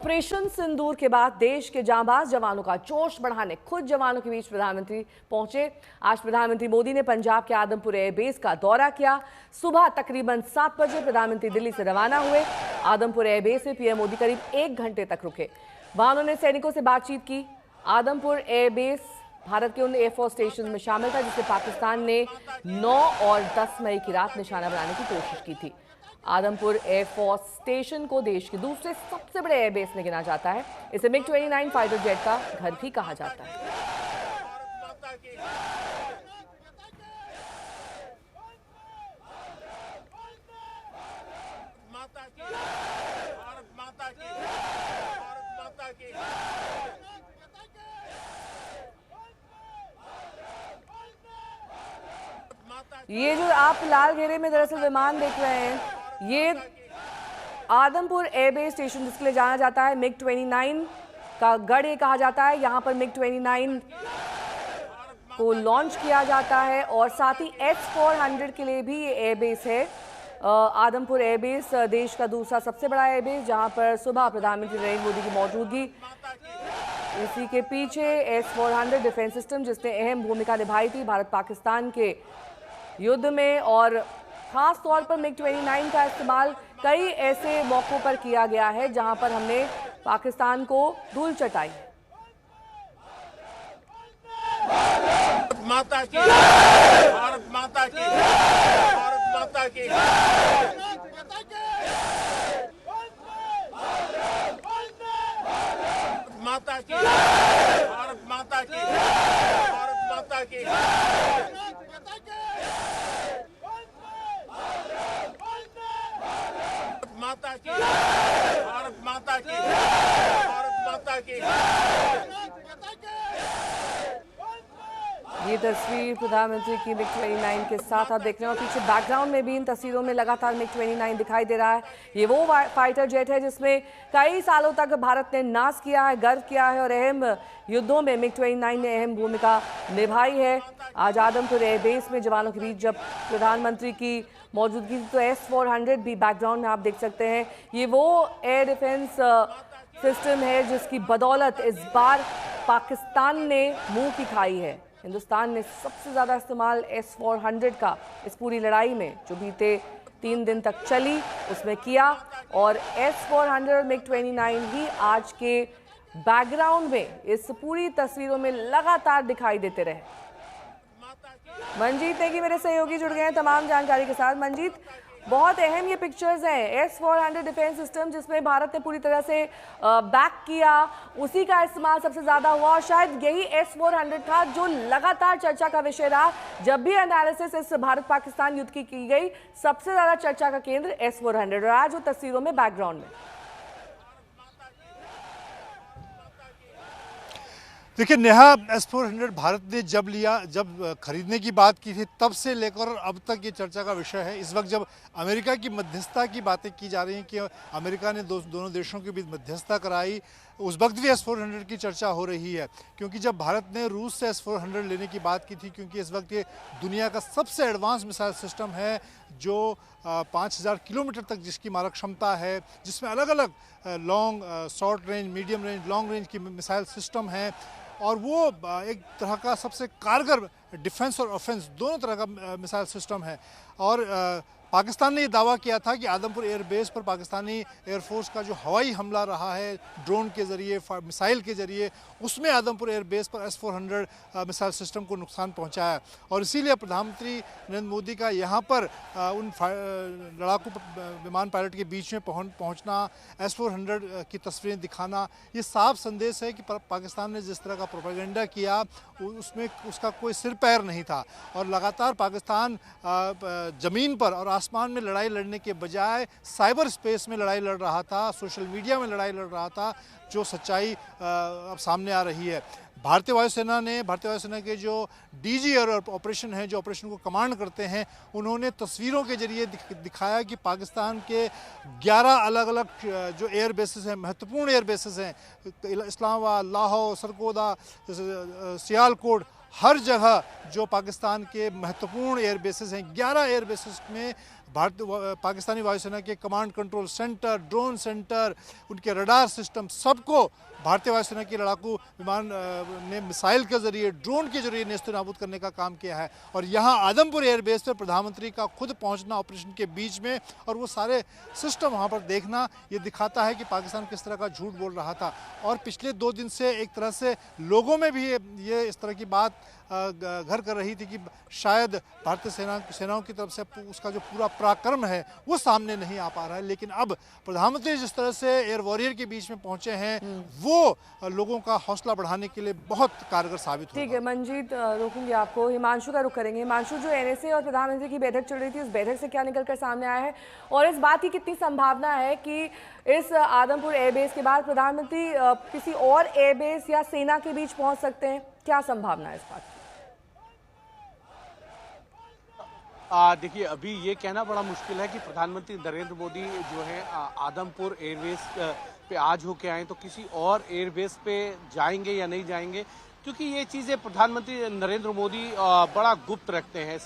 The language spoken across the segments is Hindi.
ऑपरेशन सिंदूर के बाद देश के जांबाज जवानों का जोश बढ़ाने खुद जवानों के बीच प्रधानमंत्री पहुंचे। आज प्रधानमंत्री मोदी ने पंजाब के आदमपुर एयरबेस का दौरा किया। सुबह तकरीबन 7 बजे प्रधानमंत्री दिल्ली से रवाना हुए। आदमपुर एयरबेस में पीएम मोदी करीब 1 घंटे तक रुके। वहां उन्होंने सैनिकों से बातचीत की। आदमपुर एयरबेस भारत के उन एयरफोर्स स्टेशन में शामिल था जिसे पाकिस्तान ने 9 और 10 मई की रात निशाना बनाने की कोशिश की थी। आदमपुर एयरफोर्स स्टेशन को देश के दूसरे सबसे बड़े एयरबेस में गिना जाता है। इसे MiG-29 फाइटर जेट का घर भी कहा जाता है। ये जो आप लाल घेरे में दरअसल विमान देख रहे हैं, ये आदमपुर एयरबेस स्टेशन जिसके लिए जाना जाता है MiG-29 का गढ़ ये कहा जाता है। यहाँ पर MiG-29 को लॉन्च किया जाता है और साथ ही S-400 के लिए भी ये एयरबेस है। आदमपुर एयरबेस देश का दूसरा सबसे बड़ा एयरबेस जहाँ पर सुबह प्रधानमंत्री नरेंद्र मोदी की मौजूदगी। इसी के पीछे S-400 डिफेंस सिस्टम जिसने अहम भूमिका निभाई थी भारत पाकिस्तान के युद्ध में, और खास तौर पर MiG-29 का इस्तेमाल कई ऐसे मौकों पर किया गया है जहां पर हमने पाकिस्तान को धूल चटाई। माता की, भारत माता की, भारत माता की, माता की, भारत माता की, भारत माता की। माता की, भारत माता की, भारत माता की। ये तस्वीर प्रधानमंत्री की MiG-29 के साथ आप देख रहे हैं और पीछे बैकग्राउंड में भी इन तस्वीरों में लगातार MiG-29 दिखाई दे रहा है। ये वो फाइटर जेट है जिसमें कई सालों तक भारत ने नाज किया है, गर्व किया है और अहम युद्धों में MiG-29 ने अहम भूमिका निभाई है। आज आदमपुर एयरबेस में जवानों के बीच जब प्रधानमंत्री की मौजूदगी थी तो S-400 भी बैकग्राउंड में आप देख सकते हैं। ये वो एयर डिफेंस सिस्टम है जिसकी बदौलत इस बार पाकिस्तान ने मुंह की खाई है। हिंदुस्तान ने सबसे ज़्यादा इस्तेमाल S-400 का इस पूरी लड़ाई में जो बीते 3 दिन तक चली उसमें किया, और S-400 और MiG-29 ही आज के बैकग्राउंड में इस पूरी तस्वीरों में लगातार दिखाई देते रहे। मंजीत नेगी मेरे सहयोगी जुड़ गए हैं तमाम जानकारी के साथ। मंजीत, बहुत अहम ये पिक्चर्स हैं। S-400 डिफेंस सिस्टम जिसमें भारत ने पूरी तरह से बैक किया, उसी का इस्तेमाल सबसे ज़्यादा हुआ और शायद यही S-400 था जो लगातार चर्चा का विषय रहा। जब भी एनालिसिस इस भारत पाकिस्तान युद्ध की गई, सबसे ज़्यादा चर्चा का केंद्र S-400 और आज वो तस्वीरों में बैकग्राउंड में। देखिए नेहा, S-400 भारत ने जब खरीदने की बात की थी तब से लेकर अब तक ये चर्चा का विषय है। इस वक्त जब अमेरिका की मध्यस्थता की बातें की जा रही हैं कि अमेरिका ने दोनों देशों के बीच मध्यस्थता कराई, उस वक्त भी S-400 की चर्चा हो रही है। क्योंकि जब भारत ने रूस से S-400 लेने की बात की थी, क्योंकि इस वक्त ये दुनिया का सबसे एडवांस मिसाइल सिस्टम है जो 5000 किलोमीटर तक जिसकी मारक क्षमता है, जिसमें अलग अलग long, short range, medium range, long range की मिसाइल सिस्टम है, और वो एक तरह का सबसे कारगर डिफेंस और ऑफेंस दोनों तरह का मिसाइल सिस्टम है। और पाकिस्तान ने ये दावा किया था कि आदमपुर एयरबेस पर पाकिस्तानी एयरफोर्स का जो हवाई हमला रहा है ड्रोन के ज़रिए, मिसाइल के ज़रिए, उसमें आदमपुर एयरबेस पर S-400 मिसाइल सिस्टम को नुकसान पहुंचाया। और इसीलिए प्रधानमंत्री नरेंद्र मोदी का यहाँ पर उन लड़ाकू विमान पायलट के बीच में पहुँचना, S-400 की तस्वीरें दिखाना, ये साफ संदेश है कि पाकिस्तान ने जिस तरह का प्रोपेगेंडा किया उसमें उसका कोई सिर पैर नहीं था। और लगातार पाकिस्तान ज़मीन पर और आसमान में लड़ाई लड़ने के बजाय साइबर स्पेस में लड़ाई लड़ रहा था, सोशल मीडिया में लड़ाई लड़ रहा था, जो सच्चाई अब सामने आ रही है। भारतीय वायुसेना के जो DG एयर ऑपरेशन हैं, जो ऑपरेशन को कमांड करते हैं, उन्होंने तस्वीरों के जरिए दिखाया कि पाकिस्तान के 11 अलग अलग जो एयर बेसेस हैं, महत्वपूर्ण एयर बेसेस हैं, इस्लामाबाद, लाहौर, सरगोदा, सियालकोट, हर जगह जो पाकिस्तान के महत्वपूर्ण एयर बेसेस हैं, 11 एयर बेसेस में पाकिस्तानी वायुसेना के command control centre, drone centre, उनके रडार सिस्टम, सबको भारतीय वायुसेना की लड़ाकू विमान ने मिसाइल के जरिए, ड्रोन के जरिए नेस्तनाबूद करने का काम किया है। और यहाँ आदमपुर एयरबेस पर प्रधानमंत्री का खुद पहुँचना ऑपरेशन के बीच में और वो सारे सिस्टम वहाँ पर देखना, ये दिखाता है कि पाकिस्तान किस तरह का झूठ बोल रहा था। और पिछले 2 दिन से एक तरह से लोगों में भी ये इस तरह की बात घर कर रही थी कि शायद भारतीय सेनाओं की तरफ से उसका जो पूरा पराक्रम है वो सामने नहीं आ पा रहा है। लेकिन अब प्रधानमंत्री जिस तरह से एयर वॉरियर के बीच में पहुंचे हैं वो लोगों का हौसला बढ़ाने के लिए बहुत कारगर साबित होगा। ठीक है मंजीत, रोकूंगी आपको। हिमांशु का रुख करेंगे। हिमांशु, जो एनएसए और प्रधानमंत्री की बैठक चल रही थी, उस बैठक से क्या निकलकर सामने आया है और इस बात की कितनी संभावना है कि इस आदमपुर एयरबेस के बाद प्रधानमंत्री किसी और एयरबेस या सेना के बीच पहुंच सकते हैं? क्या संभावना है इस बात की? देखिए, अभी ये कहना बड़ा मुश्किल है कि प्रधानमंत्री नरेंद्र मोदी जो है आदमपुर एयरबेस पे आज होके आए तो किसी और एयरबेस पे जाएंगे या नहीं जाएंगे, क्योंकि ये चीज़ें प्रधानमंत्री नरेंद्र मोदी बड़ा गुप्त रखते हैं,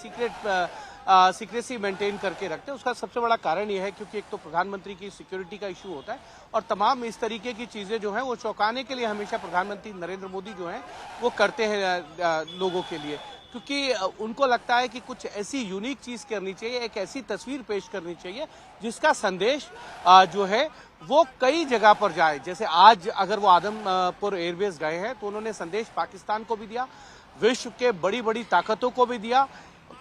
सीक्रेसी मेंटेन करके रखते हैं। उसका सबसे बड़ा कारण यह है क्योंकि एक तो प्रधानमंत्री की सिक्योरिटी का इशू होता है और तमाम इस तरीके की चीज़ें जो हैं वो चौंकाने के लिए हमेशा प्रधानमंत्री नरेंद्र मोदी जो हैं वो करते हैं लोगों के लिए, क्योंकि उनको लगता है कि कुछ ऐसी यूनिक चीज़ करनी चाहिए, एक ऐसी तस्वीर पेश करनी चाहिए जिसका संदेश जो है वो कई जगह पर जाए। जैसे आज अगर वो आदमपुर एयरबेस गए हैं तो उन्होंने संदेश पाकिस्तान को भी दिया, विश्व के बड़ी बड़ी ताकतों को भी दिया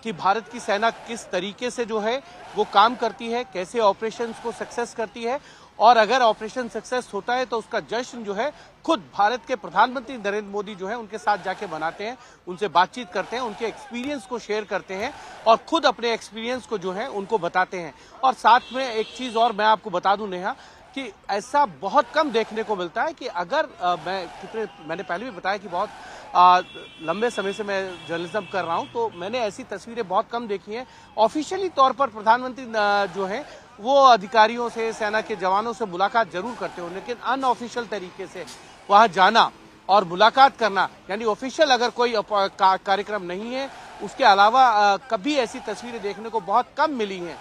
कि भारत की सेना किस तरीके से जो है वो काम करती है, कैसे ऑपरेशंस को सक्सेस करती है, और अगर ऑपरेशन सक्सेस होता है तो उसका जश्न जो है खुद भारत के प्रधानमंत्री नरेंद्र मोदी जो है उनके साथ जाके बनाते हैं, उनसे बातचीत करते हैं, उनके एक्सपीरियंस को शेयर करते हैं और खुद अपने एक्सपीरियंस को जो है उनको बताते हैं। और साथ में एक चीज और मैं आपको बता दूं नेहा कि ऐसा बहुत कम देखने को मिलता है कि अगर मैंने पहले भी बताया कि बहुत लंबे समय से मैं जर्नलिज्म कर रहा हूं, तो मैंने ऐसी तस्वीरें बहुत कम देखी हैं। ऑफिशियली तौर पर प्रधानमंत्री जो है वो अधिकारियों से, सेना के जवानों से मुलाकात जरूर करते हो, लेकिन अनऑफिशियल तरीके से वहां जाना और मुलाकात करना, यानी ऑफिशियल अगर कोई कार्यक्रम नहीं है, उसके अलावा कभी ऐसी तस्वीरें देखने को बहुत कम मिली हैं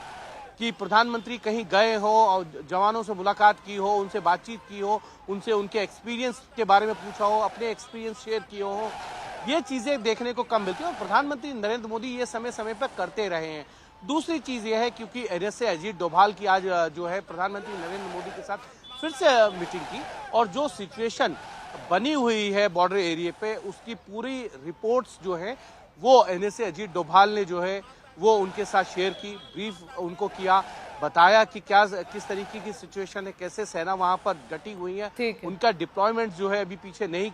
कि प्रधानमंत्री कहीं गए हो और जवानों से मुलाकात की हो, उनसे बातचीत की हो, उनसे उनके एक्सपीरियंस के बारे में पूछा हो, अपने एक्सपीरियंस शेयर किए हो। ये चीजें देखने को कम मिलती है और प्रधानमंत्री नरेंद्र मोदी ये समय समय पर करते रहे हैं। दूसरी चीज यह है क्योंकि एनएसए अजीत डोभाल की आज जो है प्रधानमंत्री नरेंद्र मोदी के साथ फिर से मीटिंग की और जो सिचुएशन बनी हुई है बॉर्डर एरिया पे, उसकी पूरी रिपोर्ट्स जो है वो एनएसए अजीत डोभाल ने जो है वो उनके साथ शेयर की, ब्रीफ उनको किया, बताया कि किस तरीके की सिचुएशन है, कैसे सेना वहां पर डटी हुई है, उनका डिप्लॉयमेंट जो है अभी पीछे नहीं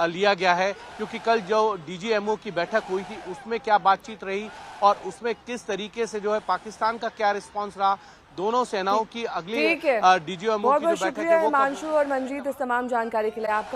लिया गया है, क्योंकि कल जो डीजीएमओ की बैठक हुई थी उसमें क्या बातचीत रही और उसमें किस तरीके से जो है पाकिस्तान का क्या रिस्पांस रहा, दोनों सेनाओं की अगली डीजीएमओ की जो बैठक है वो। हिमांशु और मंजीत इस तमाम जानकारी के लिए आपका।